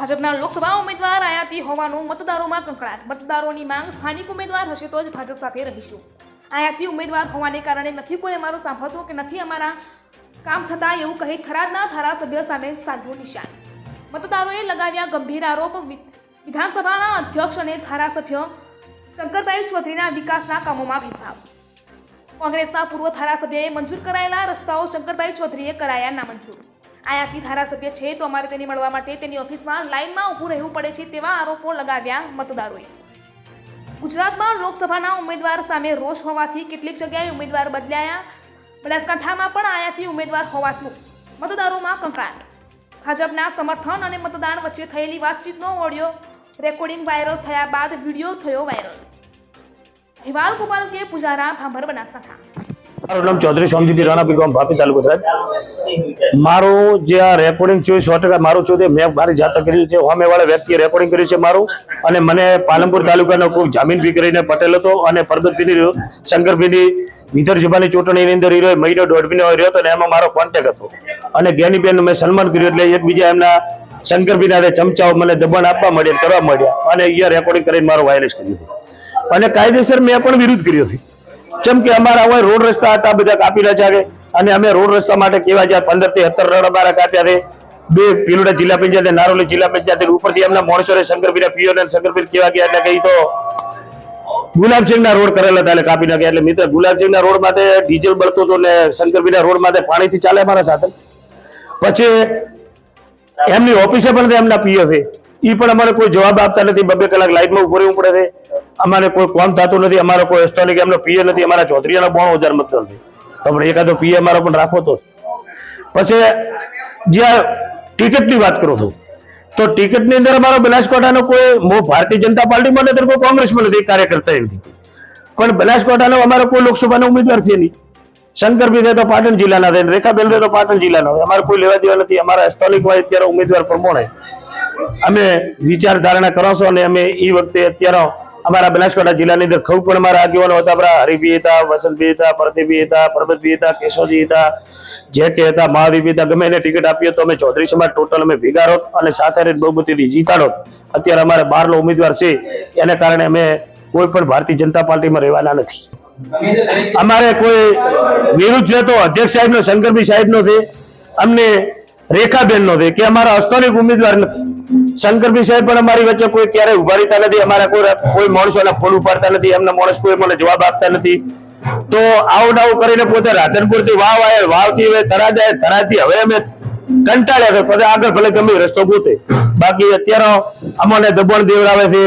ભાજપના લોકસભા ઉમેદવાર આયાતી હોવાનું મતદારોમાં કકળાટ. મતદારોની માંગ સ્થાનિક ઉમેદવાર હશે તો જ ભાજપ સાથે રહીશું. આયાતી ઉમેદવાર હોવાને કારણે નથી કોઈ અમારું સાંભળતું કે નથી અમારા કામ થતા એવું કહી થરાદના ધારાસભ્ય સામે સાધ્યું નિશાન. મતદારોએ લગાવ્યા ગંભીર આરોપ. વિધાનસભાના અધ્યક્ષ અને ધારાસભ્ય શંકરભાઈ ચૌધરીના વિકાસના કામોમાં ભેદભાવ. કોંગ્રેસના પૂર્વ ધારાસભ્યએ મંજૂર કરાયેલા રસ્તાઓ શંકરભાઈ ચૌધરીએ કરાયા નામંજૂર. આયાતી ધારાસભ્ય છે તો અમારે તેને મળવા માટે તેની ઓફિસમાં લાઇનમાં ઊભું રહેવું પડે છે તેવા આરોપો લગાવ્યા મતદારોએ. ગુજરાતમાં લોકસભાના ઉમેદવાર સામે રોષ હોવાથી કેટલીક જગ્યાએ ઉમેદવાર બદલાયા. બનાસકાંઠામાં પણ આયાતી ઉમેદવાર હોવાનું મતદારોમાં કકળાટ. ભાજપના સમર્થન અને મતદાન વચ્ચે થયેલી વાતચીતનો ઓડિયો રેકોર્ડિંગ વાયરલ થયા બાદ વિડીયો થયો વાયરલ. હિવાલ ગોપાલ કે પુજારા, ભાભર, બનાસકાંઠા. મારું નામ ચૌધરી સોમજીભાઈ રાણાપીર ગામ ભાપી તાલુકો થરાદ. મારું જે આ રેકોર્ડિંગ છે 100% મારું છું. તે મેં મારી જાતે કર્યું છે. સામેવાળા વ્યક્તિએ રેકોર્ડિંગ કર્યું છે મારું. અને મને પાલનપુર તાલુકાનો કોઈ જામીન ફી કરીને પટેલ હતો અને પરબતભાઈની શંકરભાઈની વિધાનસભાની ચૂંટણીની અંદર એ મહિનો 1.5 મહિનો રહ્યો હતો અને એમાં મારો કોન્ટેક્ટ હતો. અને જ્ઞાનીબેનનું મેં સન્માન કર્યું. એટલે એકબીજા એમના શંકરભાઈના ચમચાઓ મને દબાણ આપવા મળ્યા, કરવા મળ્યા અને અહીંયા રેકોર્ડિંગ કરીને મારો વાયરસ કર્યું હતું. અને કાયદેસર મેં પણ વિરોધ કર્યો હતો. જેમ કે અમારા હવે રોડ રસ્તા હતા બધા કાપી નાખ્યા છે અને અમે રોડ રસ્તા માટે કેવા જ્યાં 15 થી 17 રોડ અમારા કાપ્યા છે. 2 પીલુડા જિલ્લા પંચાયત, નારોલી જિલ્લા પંચાયત ઉપરથી એમના માણસોને શંકરભાઈ પીઓ ને શંકરભાઈ કેવા ગયા એટલે કઈ તો ગુલાબસિંહના રોડ કરેલા હતા એટલે કાપી નાખ્યા. એટલે મિત્ર ગુલાબસિંહના રોડ માટે ડીઝલ બળતું હતું ને શંકરભાઈના રોડ માટે પાણીથી ચાલે અમારા સાધન. પછી એમની ઓફિસે પણ એમના પીઓ છે એ પણ અમારે કોઈ જવાબ આપતા નથી. 2 કલાક લાઈટમાં ઉભું રહેવું પડે છે. અમારે કોઈ કોમ થતું નથી. અમારો કોઈ એસ્ટોનિક એમનો પીએ નથી. અમારા ચૌધરીના 92,000 મતદાર છે. તો પણ એકાદો પીએ અમારો પણ રાખો તો. પછી જ્યાં ટિકિટની વાત કરું છું તો ટિકિટની અંદર અમારો બનાસકાંઠાનો કોઈ ભારતીય જનતા પાર્ટીમાં નથી, કોઈ કોંગ્રેસમાં નથી, કાર્યકર્તા નથી. પણ બનાસકાંઠાનો અમારો કોઈ લોકસભાનો ઉમેદવાર છે નહીં. શંકરભાઈ તો પાટણ જિલ્લાના છે, રેખાબેન તો પાટણ જિલ્લાના હોય. અમારે કોઈ લેવા દેવા નથી. અમારા એસ્ટોનિક હોય અત્યારે ઉમેદવાર પ્રમાણે અમે વિચાર ધારણા કરો છો અને અમે એ વખતે અત્યારે અમારા બનાસકાંઠા જિલ્લાની અંદર ખબર પણ અમારા આગેવાનો હતા. આપણા હરિભાઈ હતા, વસંતભાઈ હતા, પ્રદીપભાઈ હતા, પરબતભાઈ હતા, કેશવજી હતા, જે કે હતા, મહાવીરભાઈ હતા. ગમે એને ટિકિટ આપી તો અમે ચૌધરી સમાજ ટોટલ અમે ભેગા રોત અને સાથે બહુમતીથી જીતાડો. અત્યારે અમારે 12 ઉમેદવાર છે એને કારણે અમે કોઈ પણ ભારતીય જનતા પાર્ટીમાં રહેવાના નથી. અમારે કોઈ વિરુદ્ધ છે તો અધ્યક્ષ સાહેબનો, શંકરભાઈ સાહેબનો છે, અમને રેખાબેનનો છે કે અમારા અસ્તોનિક ઉમેદવાર નથી. શંકરભાઈ સાહેબ પણ અમારી વચ્ચે કોઈ ક્યારેય ઉભા રહેતા નથી. અમારા કોઈ માણસોના ફોન ઉપાડતા નથી. એમના માણસ કોઈ મને જવાબ આપતા નથી. તો આવું આવું કરીને પોતે રાધનપુર થી વાવ આવે, વાવથી હવે થરાદ આવે, થરાદથી હવે અમે કંટાળ્યા છે. પછી આગળ ભલે ગમે રસ્તો ગોતે. બાકી અત્યારે અમને દબાણ દેવડાવે છે.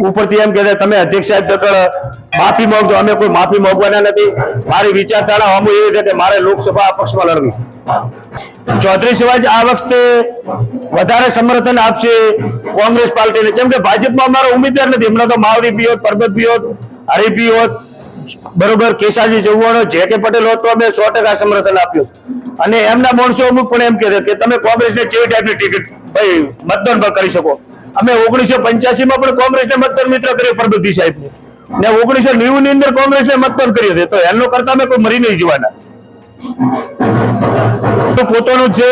ઉપરથી એમ કે તમે અધ્યક્ષ સાહેબ માફી માંગજો. અમે કોઈ માફી માંગવાના નથી. મારી વિચારધારા અમુક એવી છે કે મારે લોકસભા અપક્ષમાં લડવી. ચૌધરી સમાજ આ વખતે વધારે સમર્થન આપશે કોંગ્રેસ પાર્ટીને. જેમ કે ભાજપમાં અમારો ઉમેદવાર નથી. હમણાં તો માવડી પીઓત, પરબત પીઓત, હરી પીઓત, બરોબર, કેશાજી ચૌહાણ, જે કે પટેલ હોત તો અમે 100% સમર્થન આપ્યું. અને એમના માણસો અમુક પણ એમ કહે કે તમે કોંગ્રેસને કેવી ટાઈપની ટિકિટ ભાઈ મતદાન પણ કરી શકો. અમે 1985 માં પણ કોંગ્રેસને મતદાન મિત્ર કર્યો પરબતભાઈ સાહેબને, ને 1990 ની અંદર કોંગ્રેસને મતદાન કર્યો છે. તો એમનો કરતા અમે કોઈ મરી નહીં જવાના. પોતાનું છે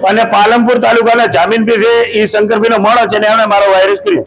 અને પાલનપુર તાલુકાના જામીન બી છે. એ શંકરભાઈનો માણસ છે ને એમણે મારો વાયરસ કર્યો.